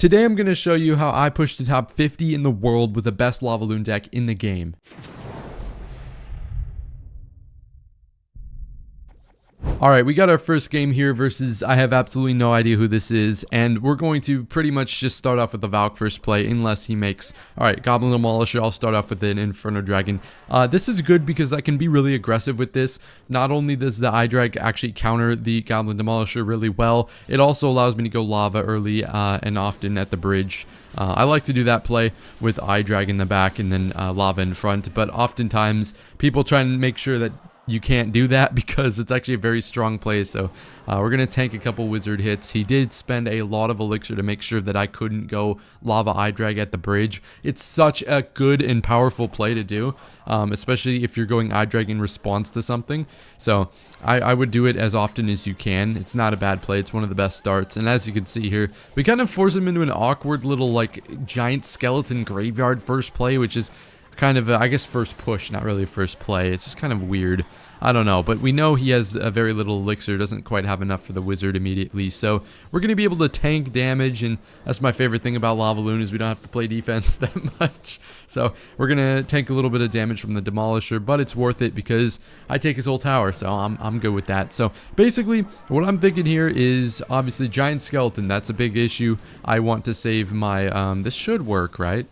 Today I'm going to show you how I pushed the top 50 in the world with the best Lavaloon deck in the game. Alright, we got our first game here versus I have absolutely no idea who this is, and we're going to pretty much just start off with the Valk first play unless he makes... Alright, Goblin Demolisher, I'll start off with an Inferno Dragon. This is good because I can be really aggressive with this. Not only does the iDrag actually counter the Goblin Demolisher really well, it also allows me to go Lava early and often at the bridge. I like to do that play with iDrag in the back and then Lava in front, but oftentimes people try and make sure that you can't do that because it's actually a very strong play. So we're going to tank a couple wizard hits. He did spend a lot of elixir to make sure that I couldn't go Lava iDrag at the bridge. It's such a good and powerful play to do, especially if you're going iDrag in response to something. So I would do it as often as you can. It's not a bad play. It's one of the best starts. And as you can see here, we kind of force him into an awkward little like giant skeleton graveyard first play, which is kind of, I guess, first push, not really first play. It's just kind of weird. I don't know, but we know he has a very little elixir, doesn't quite have enough for the wizard immediately, so we're going to be able to tank damage, and that's my favorite thing about Lavaloon is we don't have to play defense that much. So we're going to tank a little bit of damage from the Demolisher, but it's worth it because I take his whole tower, so I'm good with that. So basically, what I'm thinking here is obviously Giant Skeleton. That's a big issue. I want to save my, this should work, right?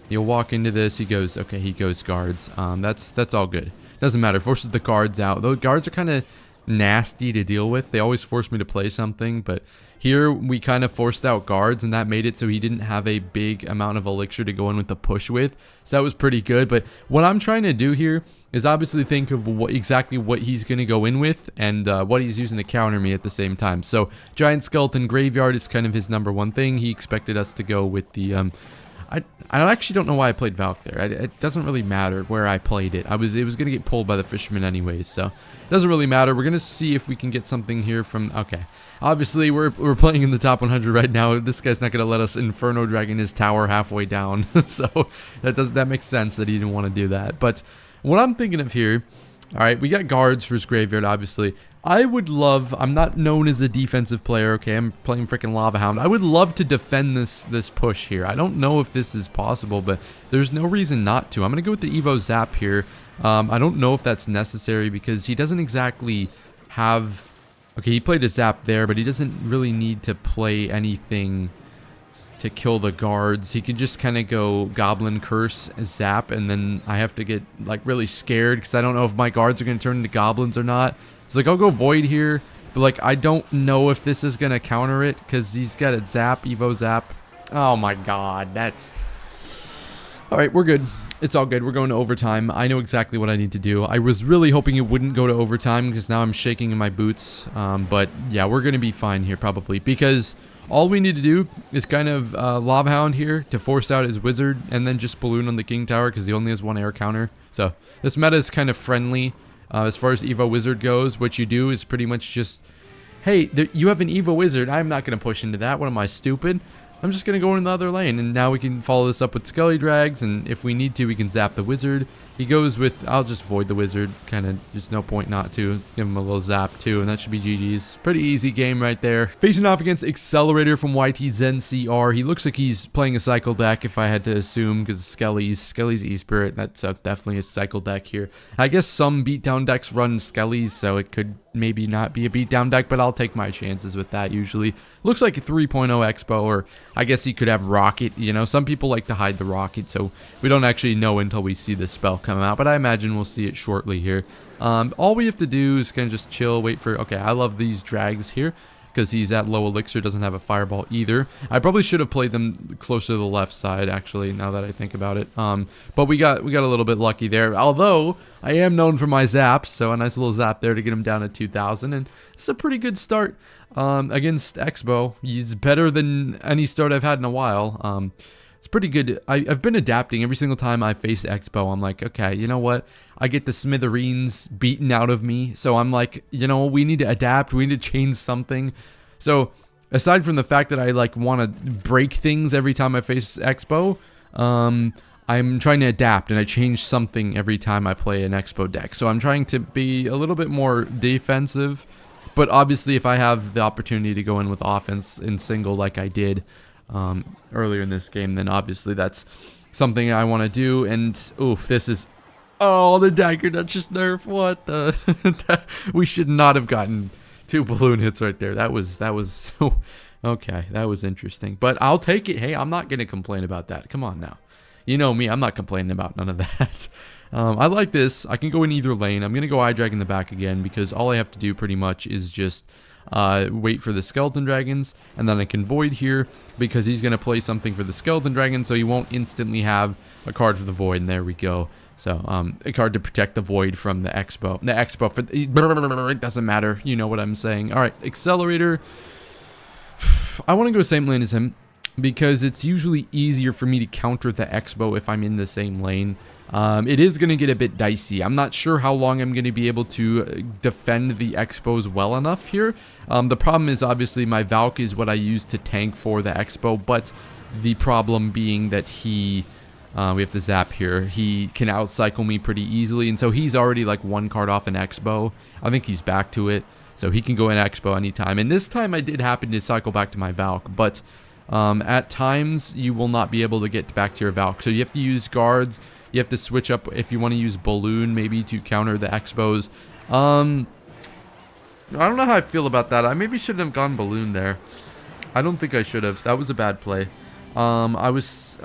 You'll walk into this, he goes, okay, he goes guards. That's all good. Doesn't matter, forces the guards out. Those guards are kind of nasty to deal with. They always force me to play something, but here we kind of forced out guards, and that made it so he didn't have a big amount of elixir to go in with the push with. So that was pretty good, but what I'm trying to do here is obviously think of exactly what he's going to go in with and what he's using to counter me at the same time. So Giant Skeleton Graveyard is kind of his #1 thing. He expected us to go with the... I actually don't know why I played Valk there. It doesn't really matter where I played it. It was going to get pulled by the Fisherman anyways, so it doesn't really matter. We're going to see if we can get something here from... Okay. Obviously, we're playing in the top 100 right now. This guy's not going to let us Inferno Dragon his tower halfway down. So that makes sense that he didn't want to do that. But what I'm thinking of here... Alright, we got guards for his graveyard, obviously. I would love... I'm not known as a defensive player, okay? I'm playing freaking Lava Hound. I would love to defend this push here. I don't know if this is possible, but there's no reason not to. I'm going to go with the Evo Zap here. I don't know if that's necessary because he doesn't exactly have... Okay, he played a Zap there, but he doesn't really need to play anything to kill the guards. He can just kind of go Goblin Curse, Zap, and then I have to get like really scared because I don't know if my guards are going to turn into goblins or not. It's like I'll go Void here, but like I don't know if this is going to counter it because he's got a Zap, Evo Zap. Oh my god, that's... Alright, we're good. It's all good. We're going to overtime. I know exactly what I need to do. I was really hoping it wouldn't go to overtime because now I'm shaking in my boots. But yeah, we're going to be fine here probably because... All we need to do is kind of Lava Hound here to force out his wizard and then just balloon on the King Tower because he only has 1 air counter. So this meta is kind of friendly as far as Evo Wizard goes. What you do is pretty much just, hey, you have an Evo Wizard. I'm not going to push into that. What am I, stupid? I'm just going to go in the other lane. And now we can follow this up with Skelly Drags. And if we need to, we can zap the wizard. He goes with, I'll just void the wizard. Kind of, there's no point not to. Give him a little zap too, and that should be GG's. Pretty easy game right there. Facing off against Accelerator from YT Zen CR. He looks like he's playing a cycle deck, if I had to assume, because Skelly's E-Spirit. That's definitely a cycle deck here. I guess some beatdown decks run Skellies, so it could maybe not be a beatdown deck, but I'll take my chances with that usually. Looks like a 3.0 Expo, or I guess he could have Rocket. You know, some people like to hide the Rocket, so we don't actually know until we see the spell come out, but I imagine we'll see it shortly here. All we have to do is kind of just chill, wait for... Okay, I love these drags here because he's at low elixir, doesn't have a fireball either. I probably should have played them closer to the left side, actually, now that I think about it. But we got a little bit lucky there, although I am known for my zaps, so a nice little zap there to get him down to 2,000, and it's a pretty good start against Expo. He's better than any start I've had in a while. It's pretty good. I've been adapting every single time I face Expo. I'm like, okay, you know what? I get the smithereens beaten out of me. So I'm like, you know, we need to adapt. We need to change something. So aside from the fact that I like want to break things every time I face Expo, I'm trying to adapt and I change something every time I play an Expo deck. So I'm trying to be a little bit more defensive. But obviously if I have the opportunity to go in with offense in single like I did, earlier in this game, then obviously that's something I want to do. And oof, this is, oh, the dagger Duchess nerf. What the? We should not have gotten 2 balloon hits right there. That was so okay. That was interesting, but I'll take it. Hey, I'm not gonna complain about that. Come on now, you know me. I'm not complaining about none of that. I like this. I can go in either lane. I'm gonna go eye drag in the back again because all I have to do pretty much is just wait for the skeleton dragons, and then I can void here because he's gonna play something for the skeleton dragon, so he won't instantly have a card for the void. And there we go. So a card to protect the void from the expo. The expo for it doesn't matter. You know what I'm saying. All right, accelerator. I want to go same lane as him because it's usually easier for me to counter the expo if I'm in the same lane. It is going to get a bit dicey. I'm not sure how long I'm going to be able to defend the expos well enough here. The problem is obviously my Valk is what I use to tank for the expo, but the problem being that he, we have to zap here, he can outcycle me pretty easily, and so he's already like 1 card off an expo. I think he's back to it, so he can go in expo anytime. And this time I did happen to cycle back to my Valk, but at times you will not be able to get back to your Valk, so you have to use guards. You have to switch up if you want to use balloon maybe to counter the expos. I don't know how I feel about that. I maybe shouldn't have gone balloon there. I don't think I should have. That was a bad play. I was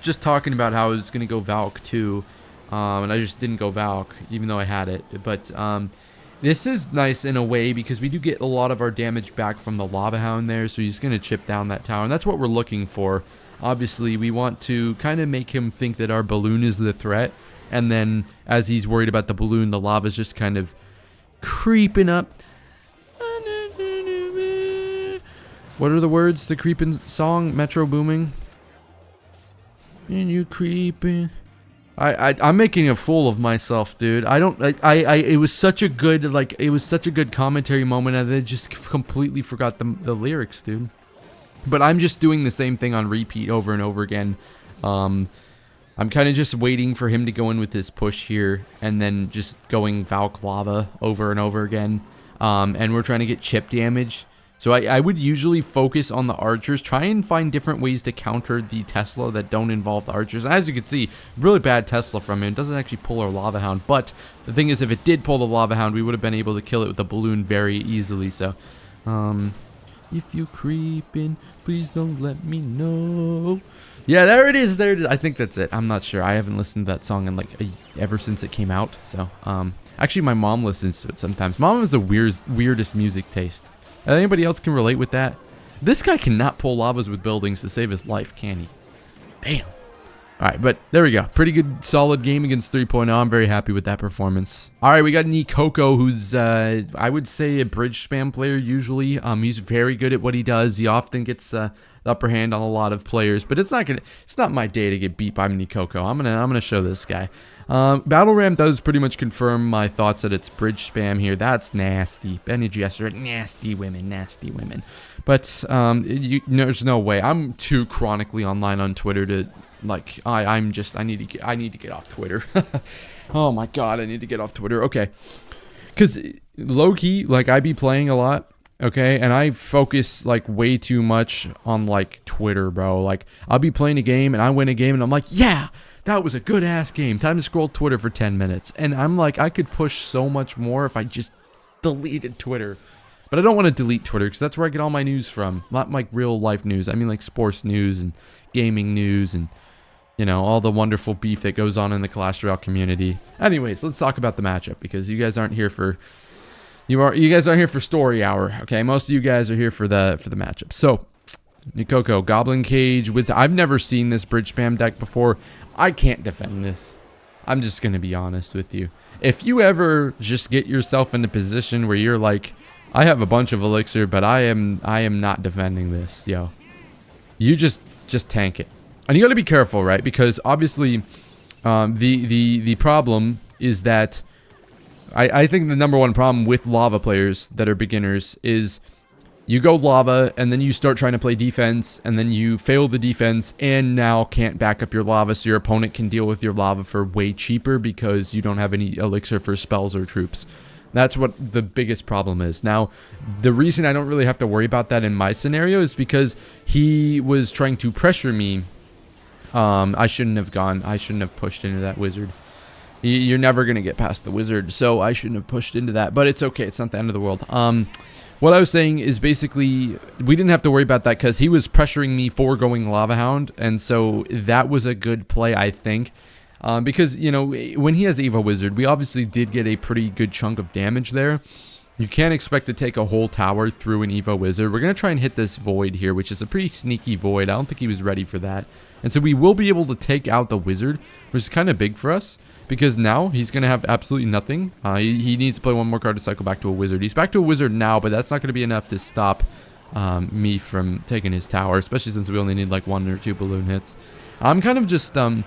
just talking about how I was gonna go Valk too, and I just didn't go Valk even though I had it. But this is nice in a way because we do get a lot of our damage back from the Lava Hound there, so he's gonna chip down that tower, and that's what we're looking for. Obviously, we want to kind of make him think that our balloon is the threat, and then as he's worried about the balloon, the lava's just kind of creeping up. What are the words? The creeping song, Metro Booming. And you creeping. I'm making a fool of myself, dude. It was such a good, like, it was such a good commentary moment, and I just completely forgot the lyrics, dude. But I'm just doing the same thing on repeat over and over again. I'm kind of just waiting for him to go in with his push here, and then just going Valk Lava over and over again. And we're trying to get chip damage. So I would usually focus on the archers, try and find different ways to counter the Tesla that don't involve the archers. As you can see, really bad Tesla from him. It doesn't actually pull our Lava Hound. But the thing is, if it did pull the Lava Hound, we would have been able to kill it with the balloon very easily. So, if you're creeping, please don't let me know. Yeah, there it is. There it is. I think that's it. I'm not sure. I haven't listened to that song in like ever since it came out. So, actually, my mom listens to it sometimes. Mom has the weirdest music taste. Anybody else can relate with that? This guy cannot pull lavas with buildings to save his life, can he? Damn. Alright, but there we go. Pretty good, solid game against 3.0. I'm very happy with that performance. Alright, we got Nikoko, who's, I would say, a bridge spam player usually. He's very good at what he does. He often gets the upper hand on a lot of players, but it's not my day to get beat by Nikoko. I'm gonna show this guy. Battle Ram does pretty much confirm my thoughts that it's bridge spam here. That's nasty. Benny Jester, nasty women, nasty women. But there's no way. I'm too chronically online on Twitter to, like, I need to get off Twitter. Oh my god, I need to get off Twitter. Okay, because low key, like, I be playing a lot. Okay, and I focus like way too much on like Twitter, bro. Like, I'll be playing a game and I win a game and I'm like, yeah, that was a good ass game. Time to scroll Twitter for 10 minutes. And I'm like, I could push so much more if I just deleted Twitter. But I don't want to delete Twitter because that's where I get all my news from. Not like real life news. I mean like sports news and gaming news and, you know, all the wonderful beef that goes on in the Clash Royale community. Anyways, let's talk about the matchup because you guys aren't here for you guys aren't here for story hour. Okay, most of you guys are here for the matchup. So, Nikoko, Goblin Cage, Wizard. I've never seen this bridge spam deck before. I can't defend this. I'm just gonna be honest with you. If you ever just get yourself in a position where you're like, I have a bunch of elixir, but I am not defending this, yo. You just tank it, and you got to be careful, right? Because obviously, the problem is that I think the number one problem with lava players that are beginners is you go lava and then you start trying to play defense and then you fail the defense and now can't back up your lava, so your opponent can deal with your lava for way cheaper because you don't have any elixir for spells or troops. That's what the biggest problem is. Now, the reason I don't really have to worry about that in my scenario is because he was trying to pressure me. I shouldn't have pushed into that wizard. You're never going to get past the wizard, so I shouldn't have pushed into that. But it's okay. It's not the end of the world. What I was saying is basically we didn't have to worry about that because he was pressuring me for going Lava Hound. And so that was a good play, I think. Because, you know, when he has Evo Wizard, we obviously did get a pretty good chunk of damage there. You can't expect to take a whole tower through an Evo Wizard. We're going to try and hit this Void here, which is a pretty sneaky Void. I don't think he was ready for that. And so we will be able to take out the Wizard, which is kind of big for us. Because now he's going to have absolutely nothing. He needs to play one more card to cycle back to a Wizard. He's back to a Wizard now, but that's not going to be enough to stop me from taking his tower. Especially since we only need like 1 or 2 balloon hits. I'm kind of just... I'm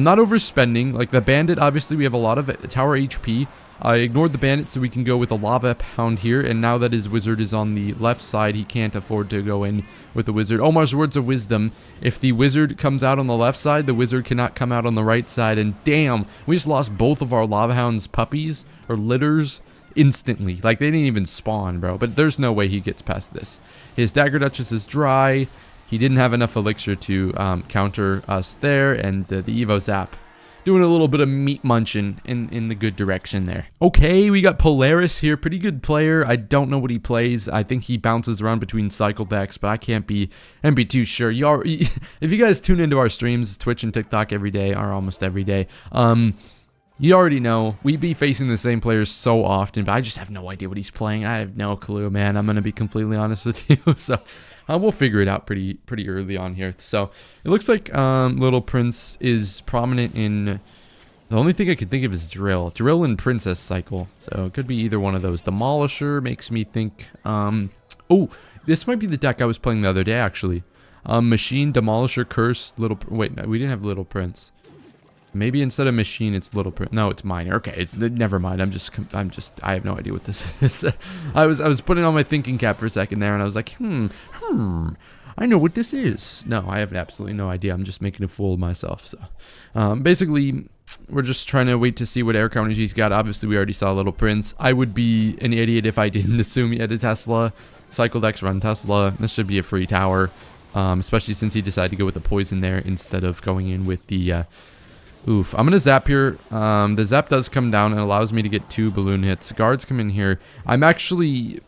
not overspending. Like the Bandit, obviously we have a lot of tower HP. I ignored the Bandit so we can go with a Lava Hound here. And now that his Wizard is on the left side, he can't afford to go in with the Wizard. Omar's Words of Wisdom. If the Wizard comes out on the left side, the Wizard cannot come out on the right side. And damn, we just lost both of our Lava Hound's puppies or litters instantly. Like they didn't even spawn, bro. But there's no way he gets past this. His Dagger Duchess is dry. He didn't have enough elixir to counter us there. And the Evo Zap doing a little bit of meat munching in the good direction there. Okay, we got Polaris here. Pretty good player. I don't know what he plays. I think he bounces around between cycle decks, but I can't be too sure. If you guys tune into our streams, Twitch and TikTok every day, or almost every day, you already know we be facing the same players so often, but I just have no idea what he's playing. I have no clue, man. I'm gonna be completely honest with you. So we'll figure it out pretty early on here. So it looks like Little Prince is prominent in... The only thing I can think of is Drill and Princess cycle. So it could be either one of those. Demolisher makes me think... oh, this might be the deck I was playing the other day, actually. Machine, Demolisher, Curse, Wait, no, we didn't have Little Prince. Maybe instead of Machine, it's Little Prince. No, it's Miner. Okay, it's never mind. I have no idea what this is. I was putting on my thinking cap for a second there, and I was like, I know what this is. No, I have absolutely no idea. I'm just making a fool of myself. So, basically, we're just trying to wait to see what air counters he's got. Obviously, we already saw Little Prince. I would be an idiot if I didn't assume he had a Tesla. Cycle decks run Tesla. This should be a free tower, especially since he decided to go with the poison there instead of going in with the... Oof. I'm going to zap here. The zap does come down and allows me to get 2 balloon hits. Guards come in here. I'm actually...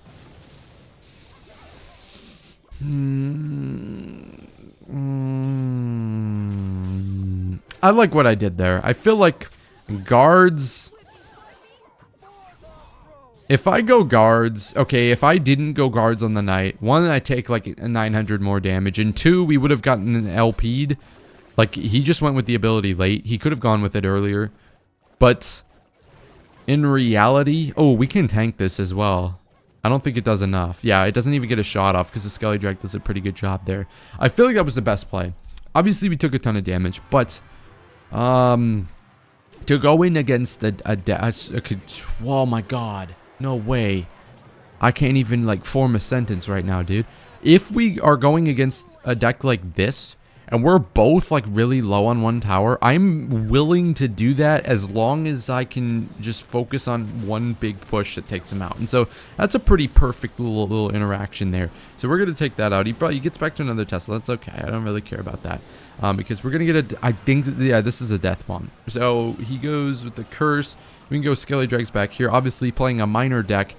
I like what I did there. I feel like guards... If I go guards... Okay, if I didn't go guards on the night, 1, I take like a 900 more damage, and 2, we would have gotten an LP'd. Like, he just went with the ability late. He could have gone with it earlier. But in reality... Oh, we can tank this as well. I don't think it does enough. Yeah, it doesn't even get a shot off because the Skelly Drag does a pretty good job there. I feel like that was the best play. Obviously, we took a ton of damage, but... to go in against oh my god. No way. I can't even, like, form a sentence right now, dude. If we are going against a deck like this... And we're both like really low on 1 tower. I'm willing to do that as long as I can just focus on one big push that takes him out. And so that's a pretty perfect little interaction there. So we're going to take that out. He gets back to another Tesla. That's okay. I don't really care about that. Because we're going to get I think, yeah, this is a death bomb. So he goes with the Curse. We can go Skelly Drags back here. Obviously playing a minor deck.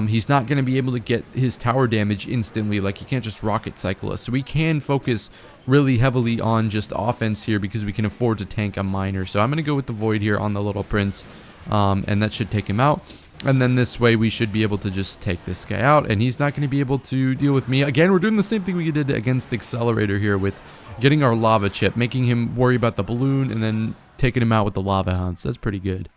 He's not going to be able to get his tower damage instantly. Like, he can't just rocket cycle us. So we can focus really heavily on just offense here because we can afford to tank a miner. So I'm going to go with the Void here on the Little Prince. And that should take him out. And then this way we should be able to just take this guy out. And he's not going to be able to deal with me. Again, we're doing the same thing we did against Accelerator here with getting our lava chip. Making him worry about the balloon and then taking him out with the Lava Hounds. That's pretty good.